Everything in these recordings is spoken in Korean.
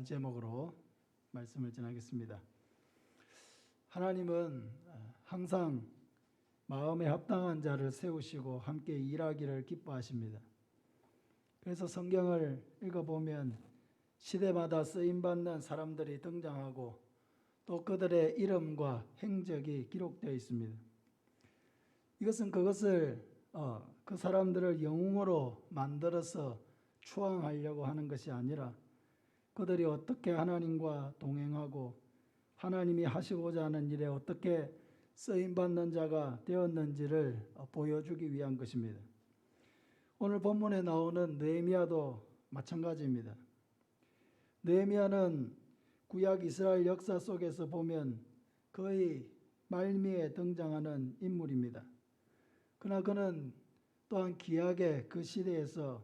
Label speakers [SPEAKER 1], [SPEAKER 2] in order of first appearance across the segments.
[SPEAKER 1] 대한 제목으로 말씀을 전하겠습니다. 하나님은 항상 마음에 합당한 자를 세우시고 함께 일하기를 기뻐하십니다. 그래서 성경을 읽어보면 시대마다 쓰임받는 사람들이 등장하고 또 그들의 이름과 행적이 기록되어 있습니다. 이것은 그것을 그 사람들을 영웅으로 만들어서 추앙하려고 하는 것이 아니라 그들이 어떻게 하나님과 동행하고 하나님이 하시고자 하는 일에 어떻게 쓰임받는 자가 되었는지를 보여주기 위한 것입니다. 오늘 본문에 나오는 느헤미야도 마찬가지입니다. 느헤미야는 구약 이스라엘 역사 속에서 보면 거의 말미에 등장하는 인물입니다. 그러나 그는 또한 귀하게 그 시대에서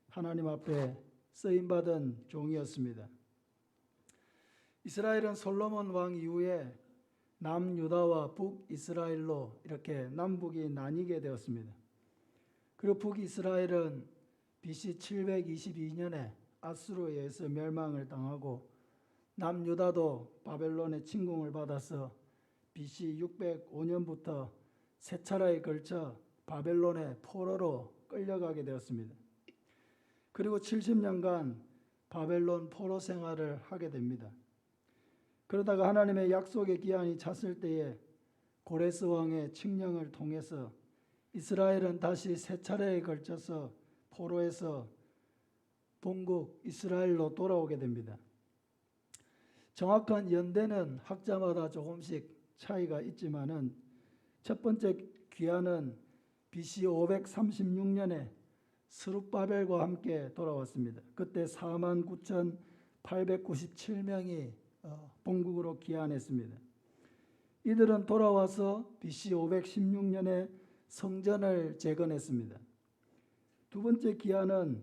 [SPEAKER 1] 하나님 앞에 쓰임받은 종이었습니다. 이스라엘은 솔로몬 왕 이후에 남유다와 북이스라엘로 이렇게 남북이 나뉘게 되었습니다. 그리고 북이스라엘은 BC 722년에 아수르에 의해서 멸망을 당하고 남유다도 바벨론의 침공을 받아서 BC 605년부터 세 차례에 걸쳐 바벨론의 포로로 끌려가게 되었습니다. 그리고 70년간 바벨론 포로 생활을 하게 됩니다. 그러다가 하나님의 약속의 기한이 찼을 때에 고레스 왕의 칙령을 통해서 이스라엘은 다시 세 차례에 걸쳐서 포로에서 본국 이스라엘로 돌아오게 됩니다. 정확한 연대는 학자마다 조금씩 차이가 있지만은 첫 번째 귀환은 BC 536년에 스룹바벨과 함께 돌아왔습니다. 그때 49,897명이 본국으로 귀환했습니다. 이들은 돌아와서 BC 516년에 성전을 재건했습니다. 두 번째 귀환은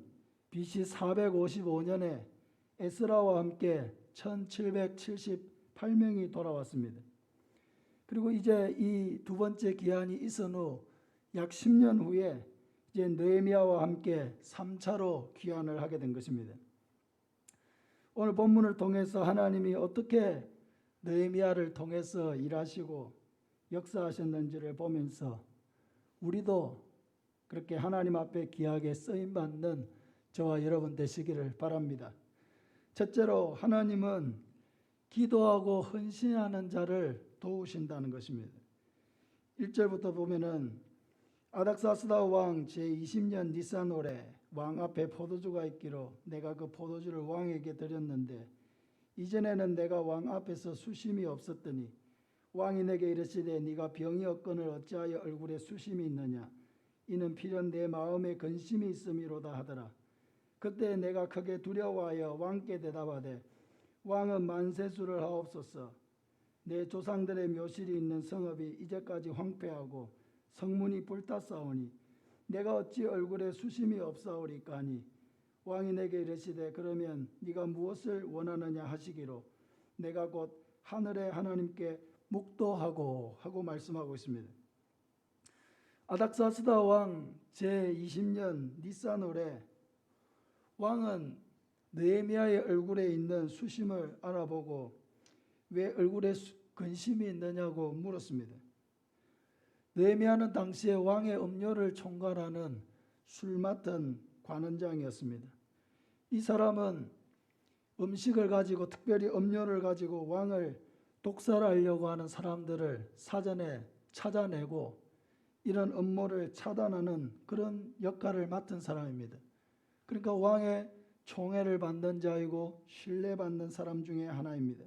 [SPEAKER 1] BC 455년에 에스라와 함께 1778명이 돌아왔습니다. 그리고 이제 이 두 번째 귀환이 있은 후 약 10년 후에 이제 느헤미야와 함께 3차로 귀환을 하게 된 것입니다. 오늘 본문을 통해서 하나님이 어떻게 느헤미야를 통해서 일하시고 역사하셨는지를 보면서 우리도 그렇게 하나님 앞에 귀하게 쓰임받는 저와 여러분 되시기를 바랍니다. 첫째로 하나님은 기도하고 헌신하는 자를 도우신다는 것입니다. 1절부터 보면은 아닥사스다 왕 제20년 니산월에 왕 앞에 포도주가 있기로 내가 그 포도주를 왕에게 드렸는데 이전에는 내가 왕 앞에서 수심이 없었더니 왕이 내게 이르시되 네가 병이 없거늘 어찌하여 얼굴에 수심이 있느냐 이는 필연 내 마음에 근심이 있음이로다 하더라. 그때 내가 크게 두려워하여 왕께 대답하되 왕은 만세수를 하옵소서. 내 조상들의 묘실이 있는 성읍이 이제까지 황폐하고 성문이 불탔사오니 내가 어찌 얼굴에 수심이 없사오리까 하니 왕이 내게 이르시되 그러면 네가 무엇을 원하느냐 하시기로 내가 곧 하늘의 하나님께 묵도하고 하고 말씀하고 있습니다. 아닥사스다 왕 제20년 니산월에 왕은 느헤미야의 얼굴에 있는 수심을 알아보고 왜 얼굴에 근심이 있느냐고 물었습니다. 느헤미야는 당시에 왕의 음료를 총괄하는 술 맡은 관원장이었습니다. 이 사람은 음식을 가지고 특별히 음료를 가지고 왕을 독살하려고 하는 사람들을 사전에 찾아내고 이런 음모를 차단하는 그런 역할을 맡은 사람입니다. 그러니까 왕의 총애를 받는 자이고 신뢰받는 사람 중에 하나입니다.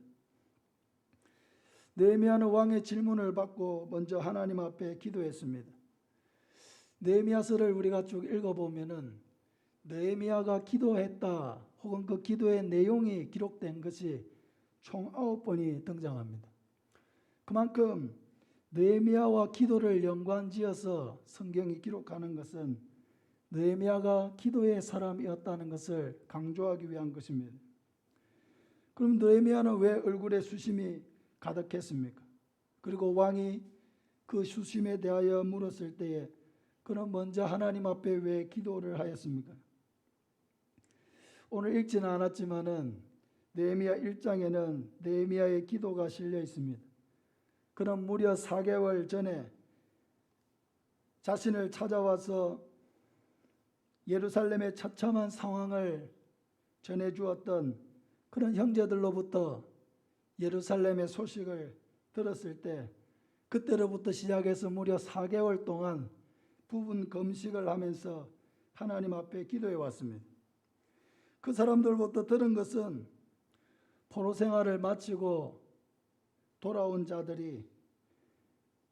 [SPEAKER 1] 느헤미야는 왕의 질문을 받고 먼저 하나님 앞에 기도했습니다. 느헤미야서를 우리가 쭉 읽어보면은 느헤미야가 기도했다 혹은 그 기도의 내용이 기록된 것이 총 9번이 등장합니다. 그만큼 느헤미야와 기도를 연관지어서 성경이 기록하는 것은 느헤미야가 기도의 사람이었다는 것을 강조하기 위한 것입니다. 그럼 느헤미야는 왜 얼굴에 수심이 가득했습니까? 그리고 왕이 그 수심에 대하여 물었을 때에 그는 먼저 하나님 앞에 왜 기도를 하였습니까? 오늘 읽지는 않았지만은 느헤미야 1장에는 느헤미야의 기도가 실려 있습니다. 그는 무려 4개월 전에 자신을 찾아와서 예루살렘의 처참한 상황을 전해주었던 그런 형제들로부터 예루살렘의 소식을 들었을 때 그때로부터 시작해서 무려 4개월 동안 부분 금식을 하면서 하나님 앞에 기도해 왔습니다. 그 사람들부터 들은 것은 포로 생활을 마치고 돌아온 자들이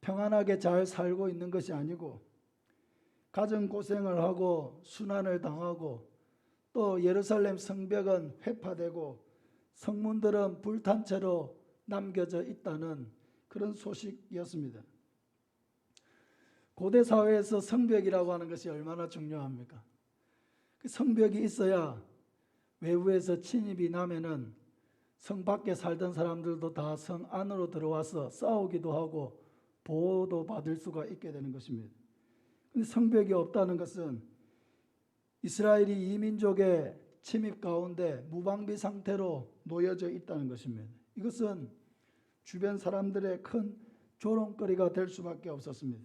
[SPEAKER 1] 평안하게 잘 살고 있는 것이 아니고 가정 고생을 하고 순환을 당하고 또 예루살렘 성벽은 회파되고 성문들은 불탄 채로 남겨져 있다는 그런 소식이었습니다. 고대 사회에서 성벽이라고 하는 것이 얼마나 중요합니까? 그 성벽이 있어야 외부에서 침입이 나면은 성 밖에 살던 사람들도 다 성 안으로 들어와서 싸우기도 하고 보호도 받을 수가 있게 되는 것입니다. 그런데 성벽이 없다는 것은 이스라엘이 이민족의 침입 가운데 무방비 상태로 놓여져 있다는 것입니다. 이것은 주변 사람들의 큰 조롱거리가 될 수밖에 없었습니다.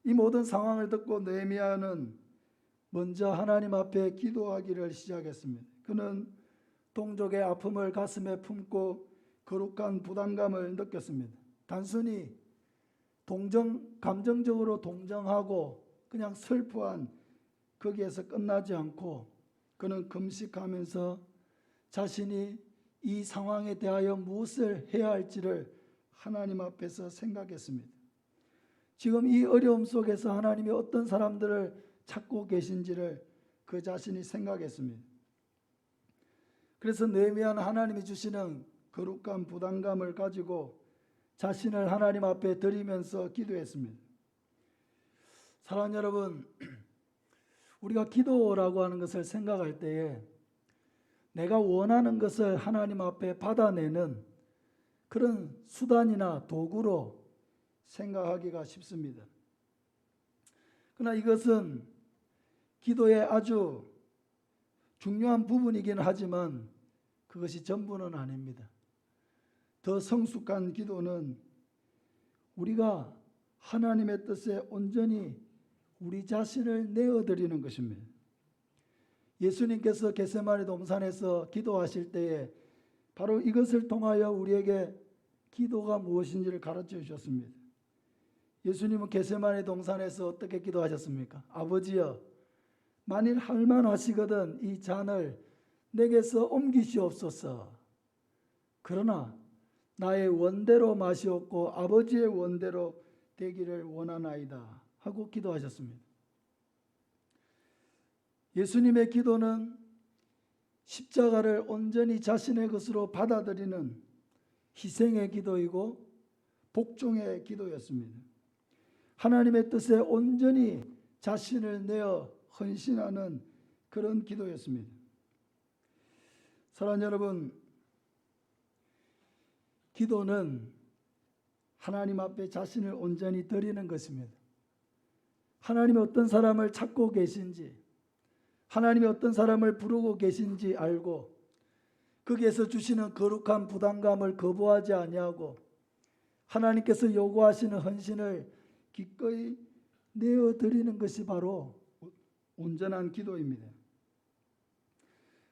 [SPEAKER 1] 이 모든 상황을 듣고 느헤미야는 먼저 하나님 앞에 기도하기를 시작했습니다. 그는 동족의 아픔을 가슴에 품고 거룩한 부담감을 느꼈습니다. 단순히 감정적으로 동정하고 그냥 슬퍼한 거기에서 끝나지 않고 그는 금식하면서 자신이 이 상황에 대하여 무엇을 해야 할지를 하나님 앞에서 생각했습니다. 지금 이 어려움 속에서 하나님이 어떤 사람들을 찾고 계신지를 그 자신이 생각했습니다. 그래서 느헤미야는 하나님이 주시는 거룩한 부담감을 가지고 자신을 하나님 앞에 드리면서 기도했습니다. 사랑하는 여러분, 우리가 기도라고 하는 것을 생각할 때에 내가 원하는 것을 하나님 앞에 받아내는 그런 수단이나 도구로 생각하기가 쉽습니다. 그러나 이것은 기도의 아주 중요한 부분이긴 하지만 그것이 전부는 아닙니다. 더 성숙한 기도는 우리가 하나님의 뜻에 온전히 우리 자신을 내어드리는 것입니다. 예수님께서 겟세마네 동산에서 기도하실 때에 바로 이것을 통하여 우리에게 기도가 무엇인지를 가르쳐 주셨습니다. 예수님은 겟세마네 동산에서 어떻게 기도하셨습니까? 아버지여, 만일 할만하시거든 이 잔을 내게서 옮기시옵소서. 그러나 나의 원대로 마시옵고 아버지의 원대로 되기를 원하나이다 하고 기도하셨습니다. 예수님의 기도는 십자가를 온전히 자신의 것으로 받아들이는 희생의 기도이고 복종의 기도였습니다. 하나님의 뜻에 온전히 자신을 내어 헌신하는 그런 기도였습니다. 사랑하는 여러분, 기도는 하나님 앞에 자신을 온전히 드리는 것입니다. 하나님이 어떤 사람을 찾고 계신지, 하나님이 어떤 사람을 부르고 계신지 알고 거기에서 주시는 거룩한 부담감을 거부하지 아니하고 하나님께서 요구하시는 헌신을 기꺼이 내어드리는 것이 바로 온전한 기도입니다.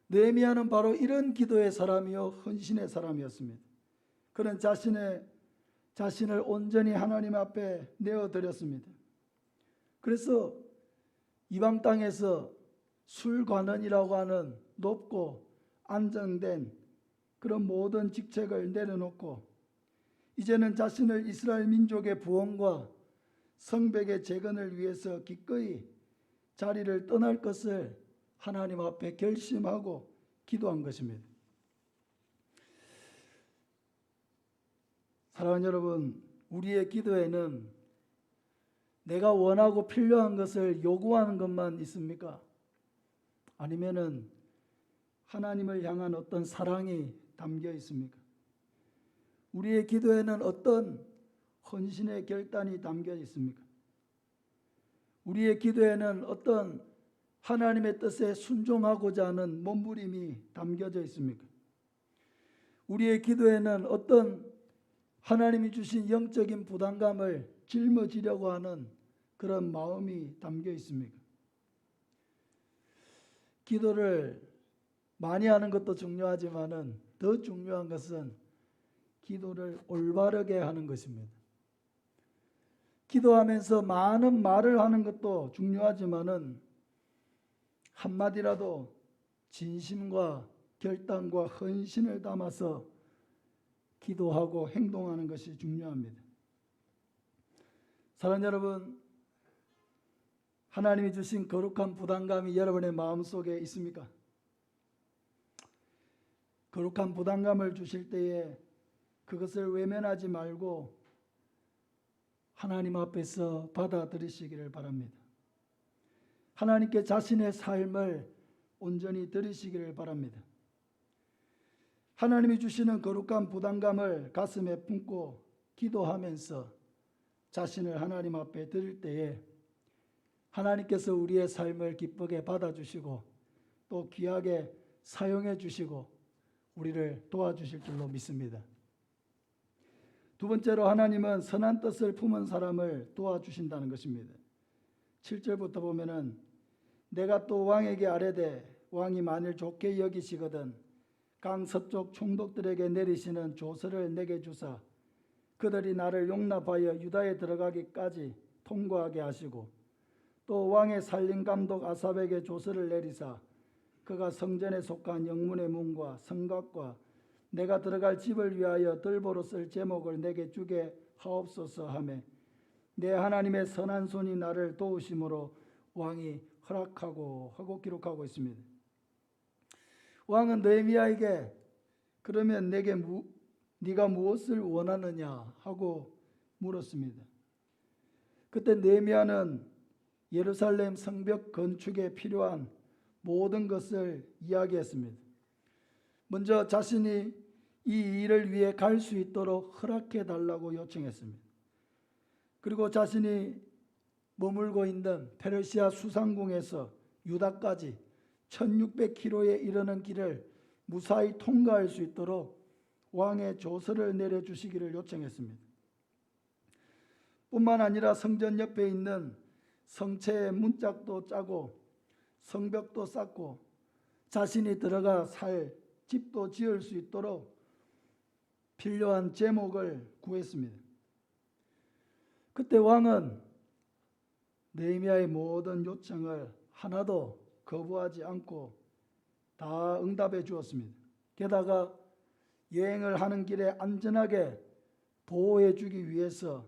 [SPEAKER 1] 느헤미야는 바로 이런 기도의 사람이요 헌신의 사람이었습니다. 그는 자신을 온전히 하나님 앞에 내어드렸습니다. 그래서 이방 땅에서 술관원이라고 하는 높고 안정된 그런 모든 직책을 내려놓고 이제는 자신을 이스라엘 민족의 부흥과 성벽의 재건을 위해서 기꺼이 자리를 떠날 것을 하나님 앞에 결심하고 기도한 것입니다. 사랑하는 여러분, 우리의 기도에는 내가 원하고 필요한 것을 요구하는 것만 있습니까? 아니면은 하나님을 향한 어떤 사랑이 담겨 있습니까? 우리의 기도에는 어떤 헌신의 결단이 담겨 있습니까? 우리의 기도에는 어떤 하나님의 뜻에 순종하고자 하는 몸부림이 담겨져 있습니까? 우리의 기도에는 어떤 하나님이 주신 영적인 부담감을 짊어지려고 하는 그런 마음이 담겨 있습니까? 기도를 많이 하는 것도 중요하지만은 더 중요한 것은 기도를 올바르게 하는 것입니다. 기도하면서 많은 말을 하는 것도 중요하지만은 한마디라도 진심과 결단과 헌신을 담아서 기도하고 행동하는 것이 중요합니다. 사랑하는 여러분, 하나님이 주신 거룩한 부담감이 여러분의 마음속에 있습니까? 거룩한 부담감을 주실 때에 그것을 외면하지 말고 하나님 앞에서 받아들이시기를 바랍니다. 하나님께 자신의 삶을 온전히 드리시기를 바랍니다. 하나님이 주시는 거룩한 부담감을 가슴에 품고 기도하면서 자신을 하나님 앞에 드릴 때에 하나님께서 우리의 삶을 기쁘게 받아주시고 또 귀하게 사용해 주시고 우리를 도와주실 줄로 믿습니다. 두 번째로 하나님은 선한 뜻을 품은 사람을 도와주신다는 것입니다. 7절부터 보면은 내가 또 왕에게 아뢰되 왕이 만일 좋게 여기시거든 강 서쪽 총독들에게 내리시는 조서를 내게 주사 그들이 나를 용납하여 유다에 들어가기까지 통과하게 하시고 또 왕의 살림 감독 아삽에게 조서를 내리사 그가 성전에 속한 영문의 문과 성곽과 내가 들어갈 집을 위하여 들보로 쓸 제목을 내게 주게 하옵소서 하매 내 하나님의 선한 손이 나를 도우심으로 왕이 허락하고 하고 기록하고 있습니다. 왕은 느헤미야에게 그러면 내게 네가 무엇을 원하느냐 하고 물었습니다. 그때 느헤미야는 예루살렘 성벽 건축에 필요한 모든 것을 이야기했습니다. 먼저 자신이 이 일을 위해 갈 수 있도록 허락해 달라고 요청했습니다. 그리고 자신이 머물고 있는 페르시아 수상궁에서 유다까지 1600km에 이르는 길을 무사히 통과할 수 있도록 왕의 조서를 내려주시기를 요청했습니다. 뿐만 아니라 성전 옆에 있는 성체의 문짝도 짜고 성벽도 쌓고 자신이 들어가 살 집도 지을 수 있도록 필요한 제목을 구했습니다. 그때 왕은 느헤미야의 모든 요청을 하나도 거부하지 않고 다 응답해 주었습니다. 게다가 여행을 하는 길에 안전하게 보호해 주기 위해서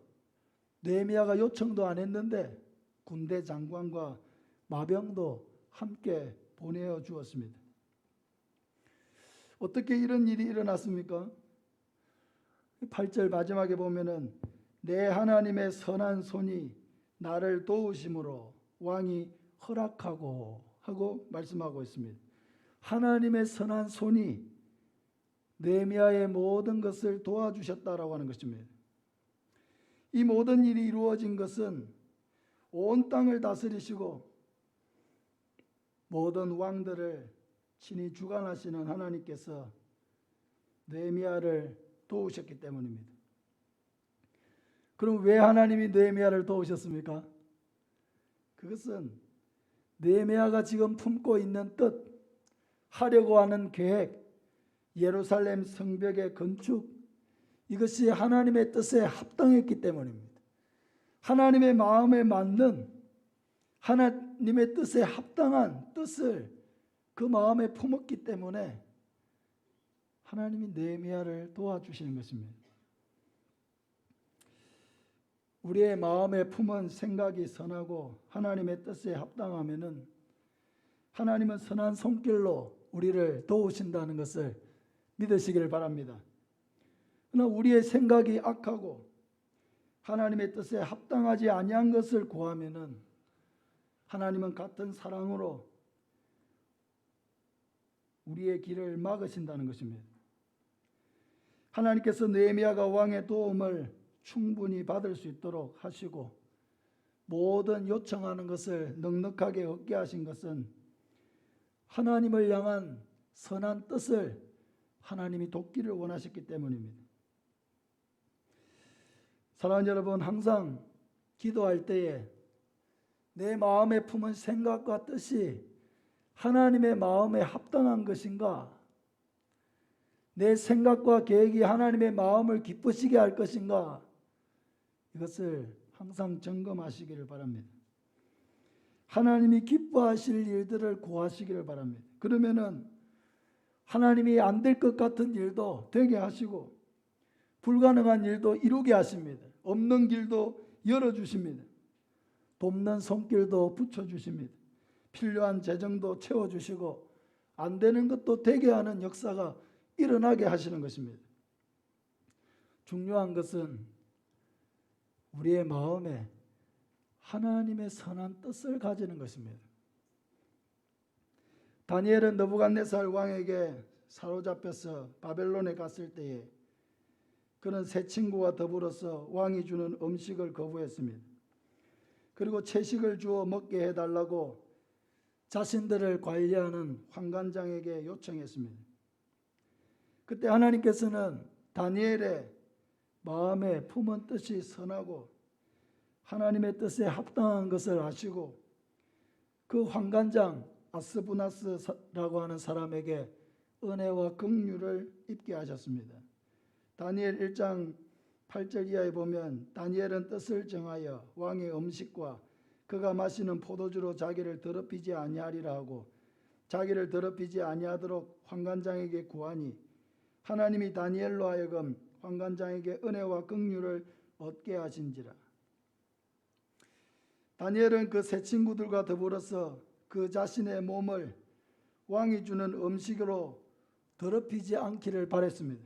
[SPEAKER 1] 느헤미야가 요청도 안 했는데 군대 장관과 마병도 함께 보내어 주었습니다. 어떻게 이런 일이 일어났습니까? 8절 마지막에 보면은 내 하나님의 선한 손이 나를 도우심으로 왕이 허락하고 하고 말씀하고 있습니다. 하나님의 선한 손이 느헤미야의 모든 것을 도와주셨다라고 하는 것입니다. 이 모든 일이 이루어진 것은 온 땅을 다스리시고 모든 왕들을 친히 주관하시는 하나님께서 느헤미야를 도우셨기 때문입니다. 그럼 왜 하나님이 느헤미야를 도우셨습니까? 그것은 느헤미야가 지금 품고 있는 뜻, 하려고 하는 계획, 예루살렘 성벽의 건축, 이것이 하나님의 뜻에 합당했기 때문입니다. 하나님의 마음에 맞는 하나님의 뜻에 합당한 뜻을 그 마음에 품었기 때문에 하나님이 느헤미야를 도와주시는 것입니다. 우리의 마음에 품은 생각이 선하고 하나님의 뜻에 합당하면은 하나님은 선한 손길로 우리를 도우신다는 것을 믿으시기를 바랍니다. 그러나 우리의 생각이 악하고 하나님의 뜻에 합당하지 아니한 것을 구하면은 하나님은 같은 사랑으로 우리의 길을 막으신다는 것입니다. 하나님께서 느헤미야가 왕의 도움을 충분히 받을 수 있도록 하시고 모든 요청하는 것을 넉넉하게 얻게 하신 것은 하나님을 향한 선한 뜻을 하나님이 돕기를 원하셨기 때문입니다. 사랑하는 여러분, 항상 기도할 때에 내 마음에 품은 생각과 뜻이 하나님의 마음에 합당한 것인가? 내 생각과 계획이 하나님의 마음을 기쁘시게 할 것인가? 이것을 항상 점검하시기를 바랍니다. 하나님이 기뻐하실 일들을 구하시기를 바랍니다. 그러면은 하나님이 안 될 것 같은 일도 되게 하시고 불가능한 일도 이루게 하십니다. 없는 길도 열어주십니다. 돕는 손길도 붙여주십니다. 필요한 재정도 채워주시고 안 되는 것도 되게 하는 역사가 일어나게 하시는 것입니다. 중요한 것은 우리의 마음에 하나님의 선한 뜻을 가지는 것입니다. 다니엘은 느부갓네살 왕에게 사로잡혀서 바벨론에 갔을 때에 그는 세 친구와 더불어서 왕이 주는 음식을 거부했습니다. 그리고 채식을 주어 먹게 해달라고 자신들을 관리하는 환관장에게 요청했습니다. 그때 하나님께서는 다니엘의 마음에 품은 뜻이 선하고 하나님의 뜻에 합당한 것을 아시고 그 환관장 아스부나스라고 하는 사람에게 은혜와 긍휼을 입게 하셨습니다. 다니엘 1장 8절 이하에 보면 다니엘은 뜻을 정하여 왕의 음식과 그가 마시는 포도주로 자기를 더럽히지 아니하리라 하고 자기를 더럽히지 아니하도록 환관장에게 구하니 하나님이 다니엘로 하여금 환관장에게 은혜와 긍휼을 얻게 하신지라. 다니엘은 그 세 친구들과 더불어서 그 자신의 몸을 왕이 주는 음식으로 더럽히지 않기를 바랬습니다.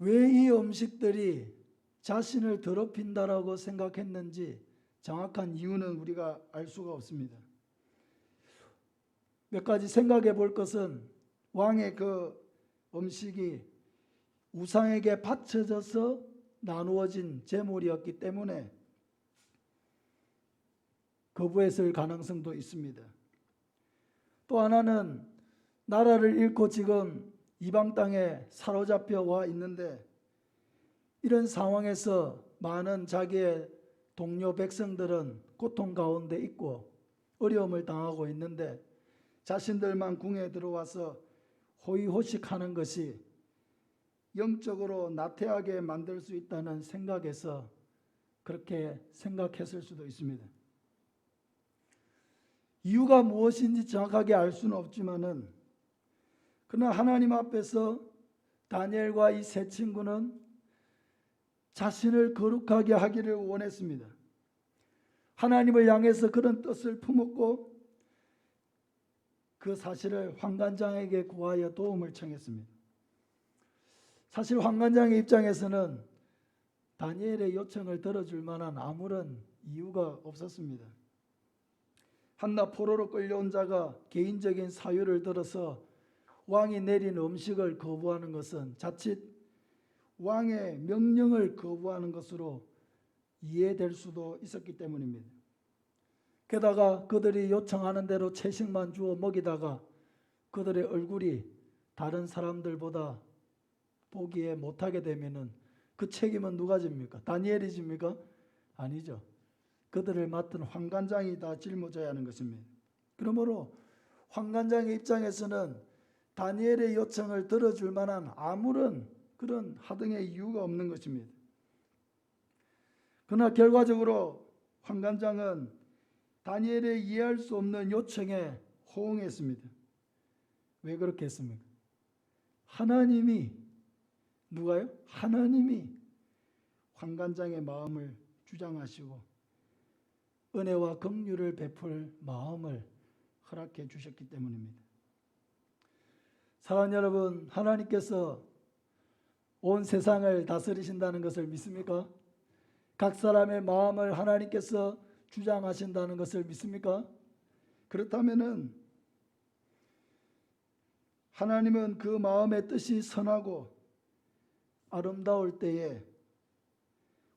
[SPEAKER 1] 왜 이 음식들이 자신을 더럽힌다라고 생각했는지 정확한 이유는 우리가 알 수가 없습니다. 몇 가지 생각해 볼 것은 왕의 그 음식이 우상에게 바쳐져서 나누어진 제물이었기 때문에 거부했을 가능성도 있습니다. 또 하나는 나라를 잃고 지금 이방 땅에 사로잡혀 와 있는데 이런 상황에서 많은 자기의 동료 백성들은 고통 가운데 있고 어려움을 당하고 있는데 자신들만 궁에 들어와서 호의호식하는 것이 영적으로 나태하게 만들 수 있다는 생각에서 그렇게 생각했을 수도 있습니다. 이유가 무엇인지 정확하게 알 수는 없지만은 그러나 하나님 앞에서 다니엘과 이 세 친구는 자신을 거룩하게 하기를 원했습니다. 하나님을 향해서 그런 뜻을 품었고 그 사실을 환관장에게 구하여 도움을 청했습니다. 사실 환관장의 입장에서는 다니엘의 요청을 들어줄 만한 아무런 이유가 없었습니다. 한낱 포로로 끌려온 자가 개인적인 사유를 들어서 왕이 내린 음식을 거부하는 것은 자칫 왕의 명령을 거부하는 것으로 이해될 수도 있었기 때문입니다. 게다가 그들이 요청하는 대로 채식만 주어 먹이다가 그들의 얼굴이 다른 사람들보다 보기에 못하게 되면은 그 책임은 누가 집니까? 다니엘이 집니까? 아니죠. 그들을 맡은 환관장이 다 짊어져야 하는 것입니다. 그러므로 환관장의 입장에서는 다니엘의 요청을 들어줄 만한 아무런 그런 하등의 이유가 없는 것입니다. 그러나 결과적으로 환관장은 다니엘의 이해할 수 없는 요청에 호응했습니다. 왜 그렇게 했습니까? 하나님이 누가요? 하나님이 환관장의 마음을 주장하시고 은혜와 긍휼을 베풀 마음을 허락해 주셨기 때문입니다. 사랑하는 여러분, 하나님께서 온 세상을 다스리신다는 것을 믿습니까? 각 사람의 마음을 하나님께서 주장하신다는 것을 믿습니까? 그렇다면은 하나님은 그 마음의 뜻이 선하고 아름다울 때에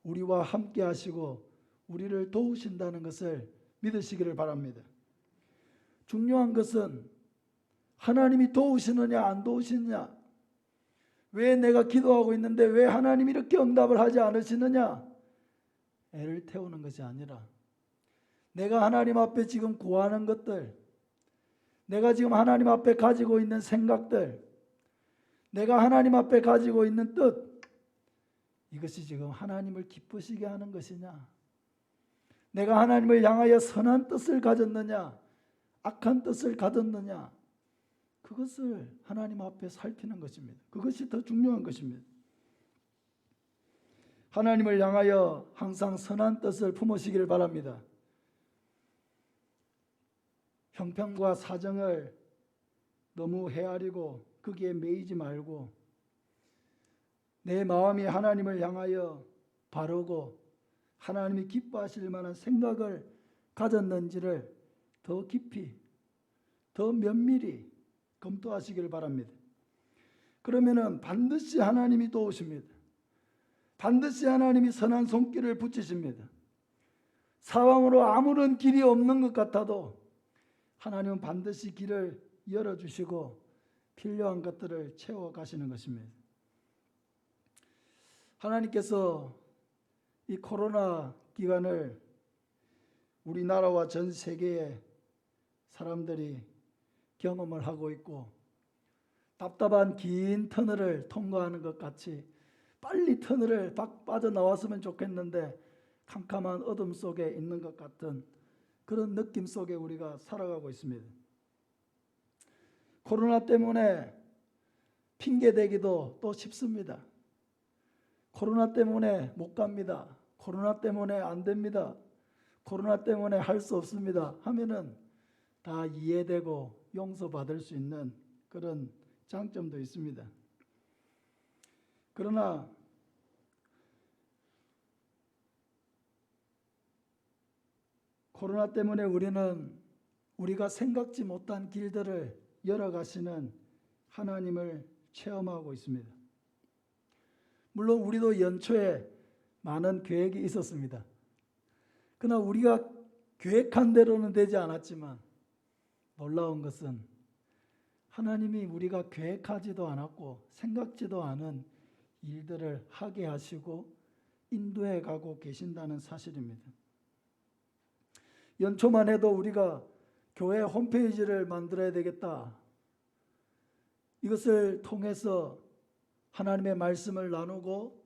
[SPEAKER 1] 우리와 함께 하시고 우리를 도우신다는 것을 믿으시기를 바랍니다. 중요한 것은 하나님이 도우시느냐 안 도우시느냐, 왜 내가 기도하고 있는데 왜 하나님이 이렇게 응답을 하지 않으시느냐, 애를 태우는 것이 아니라 내가 하나님 앞에 지금 구하는 것들, 내가 지금 하나님 앞에 가지고 있는 생각들, 내가 하나님 앞에 가지고 있는 뜻, 이것이 지금 하나님을 기쁘시게 하는 것이냐, 내가 하나님을 향하여 선한 뜻을 가졌느냐 악한 뜻을 가졌느냐, 그것을 하나님 앞에 살피는 것입니다. 그것이 더 중요한 것입니다. 하나님을 향하여 항상 선한 뜻을 품으시기를 바랍니다. 형편과 사정을 너무 헤아리고 거기에 매이지 말고 내 마음이 하나님을 향하여 바르고 하나님이 기뻐하실 만한 생각을 가졌는지를 더 깊이, 더 면밀히 검토하시길 바랍니다. 그러면은 반드시 하나님이 도우십니다. 반드시 하나님이 선한 손길을 붙이십니다. 상황으로 아무런 길이 없는 것 같아도 하나님은 반드시 길을 열어주시고 필요한 것들을 채워가시는 것입니다. 하나님께서 이 코로나 기간을 우리나라와 전 세계의 사람들이 경험을 하고 있고, 답답한 긴 터널을 통과하는 것 같이 빨리 터널을 빠져나왔으면 좋겠는데 캄캄한 어둠 속에 있는 것 같은 그런 느낌 속에 우리가 살아가고 있습니다. 코로나 때문에 핑계대기도 또 쉽습니다. 코로나 때문에 못 갑니다. 코로나 때문에 안 됩니다. 코로나 때문에 할 수 없습니다 하면은 다 이해되고 용서받을 수 있는 그런 장점도 있습니다. 그러나 코로나 때문에 우리는 우리가 생각지 못한 길들을 열어가시는 하나님을 체험하고 있습니다. 물론 우리도 연초에 많은 계획이 있었습니다. 그러나 우리가 계획한 대로는 되지 않았지만 놀라운 것은 하나님이 우리가 계획하지도 않았고 생각지도 않은 일들을 하게 하시고 인도해 가고 계신다는 사실입니다. 연초만 해도 우리가 교회 홈페이지를 만들어야 되겠다, 이것을 통해서 하나님의 말씀을 나누고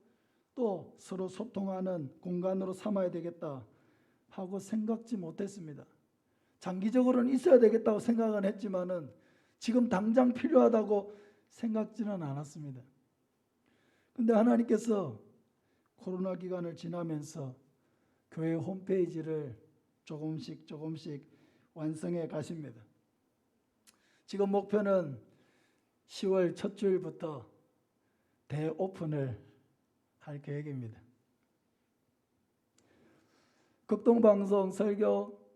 [SPEAKER 1] 또 서로 소통하는 공간으로 삼아야 되겠다 하고 생각지 못했습니다. 장기적으로는 있어야 되겠다고 생각은 했지만은 지금 당장 필요하다고 생각지는 않았습니다. 근데 하나님께서 코로나 기간을 지나면서 교회 홈페이지를 조금씩 완성해 가십니다. 지금 목표는 10월 첫 주일부터 대오픈을 할 계획입니다. 극동방송 설교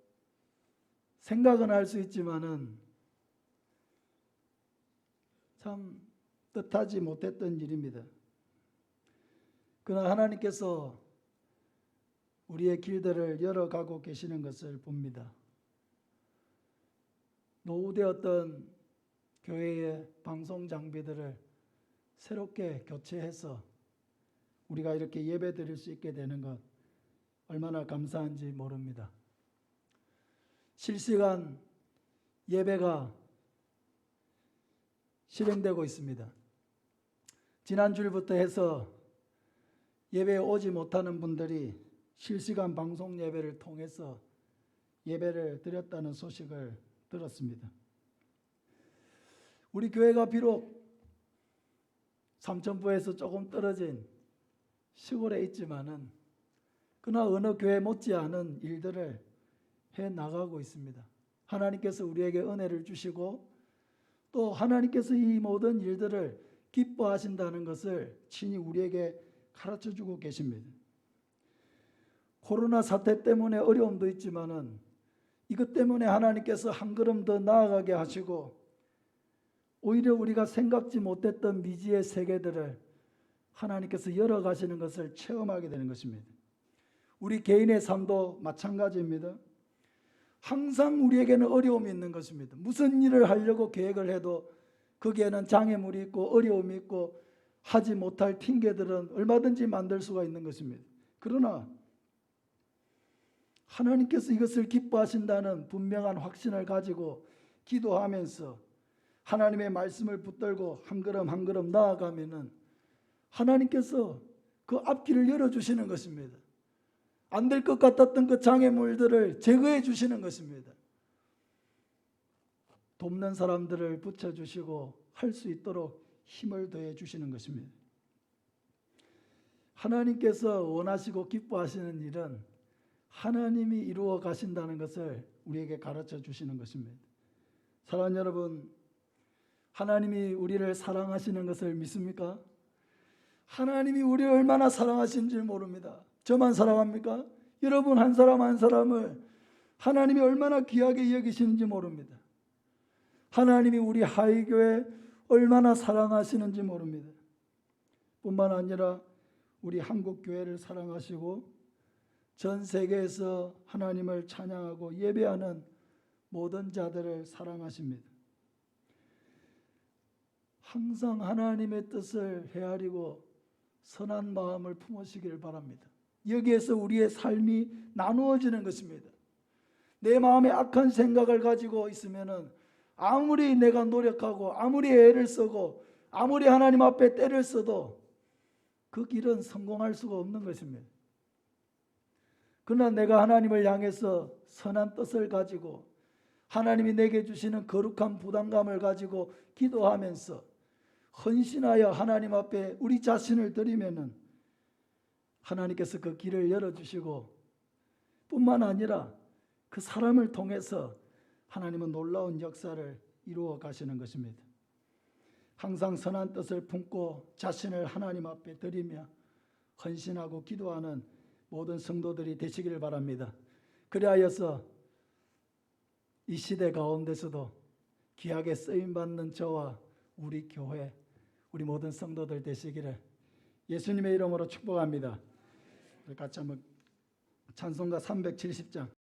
[SPEAKER 1] 생각은 할 수 있지만은 참 뜻하지 못했던 일입니다. 그러나 하나님께서 우리의 길들을 열어가고 계시는 것을 봅니다. 노후되었던 교회의 방송 장비들을 새롭게 교체해서 우리가 이렇게 예배 드릴 수 있게 되는 것 얼마나 감사한지 모릅니다. 실시간 예배가 실행되고 있습니다. 지난주부터 해서 예배에 오지 못하는 분들이 실시간 방송 예배를 통해서 예배를 드렸다는 소식을 들었습니다. 우리 교회가 비록 삼천포에서 조금 떨어진 시골에 있지만은 그러나 어느 교회 못지않은 일들을 해 나가고 있습니다. 하나님께서 우리에게 은혜를 주시고 또 하나님께서 이 모든 일들을 기뻐하신다는 것을 친히 우리에게 가르쳐주고 계십니다. 코로나 사태 때문에 어려움도 있지만은 이것 때문에 하나님께서 한 걸음 더 나아가게 하시고 오히려 우리가 생각지 못했던 미지의 세계들을 하나님께서 열어가시는 것을 체험하게 되는 것입니다. 우리 개인의 삶도 마찬가지입니다. 항상 우리에게는 어려움이 있는 것입니다. 무슨 일을 하려고 계획을 해도 거기에는 장애물이 있고 어려움이 있고 하지 못할 핑계들은 얼마든지 만들 수가 있는 것입니다. 그러나 하나님께서 이것을 기뻐하신다는 분명한 확신을 가지고 기도하면서 하나님의 말씀을 붙들고 한 걸음 한 걸음 나아가면은 하나님께서 그 앞길을 열어주시는 것입니다. 안 될 것 같았던 그 장애물들을 제거해 주시는 것입니다. 돕는 사람들을 붙여주시고 할 수 있도록 힘을 더해 주시는 것입니다. 하나님께서 원하시고 기뻐하시는 일은 하나님이 이루어 가신다는 것을 우리에게 가르쳐 주시는 것입니다. 사랑하는 여러분, 하나님이 우리를 사랑하시는 것을 믿습니까? 하나님이 우리를 얼마나 사랑하시는지 모릅니다. 저만 사랑합니까? 여러분 한 사람 한 사람을 하나님이 얼마나 귀하게 여기시는지 모릅니다. 하나님이 우리 하이교회 얼마나 사랑하시는지 모릅니다. 뿐만 아니라 우리 한국교회를 사랑하시고 전 세계에서 하나님을 찬양하고 예배하는 모든 자들을 사랑하십니다. 항상 하나님의 뜻을 헤아리고 선한 마음을 품으시기를 바랍니다. 여기에서 우리의 삶이 나누어지는 것입니다. 내 마음에 악한 생각을 가지고 있으면은 아무리 내가 노력하고 아무리 애를 쓰고 아무리 하나님 앞에 때를 써도 그 길은 성공할 수가 없는 것입니다. 그러나 내가 하나님을 향해서 선한 뜻을 가지고 하나님이 내게 주시는 거룩한 부담감을 가지고 기도하면서 헌신하여 하나님 앞에 우리 자신을 드리면은 하나님께서 그 길을 열어주시고 뿐만 아니라 그 사람을 통해서 하나님은 놀라운 역사를 이루어 가시는 것입니다. 항상 선한 뜻을 품고 자신을 하나님 앞에 드리며 헌신하고 기도하는 모든 성도들이 되시기를 바랍니다. 그리하여서 이 시대 가운데서도 귀하게 쓰임받는 저와 우리 교회, 우리 모든 성도들 되시기를 예수님의 이름으로 축복합니다. 같이 한번 찬송가 370장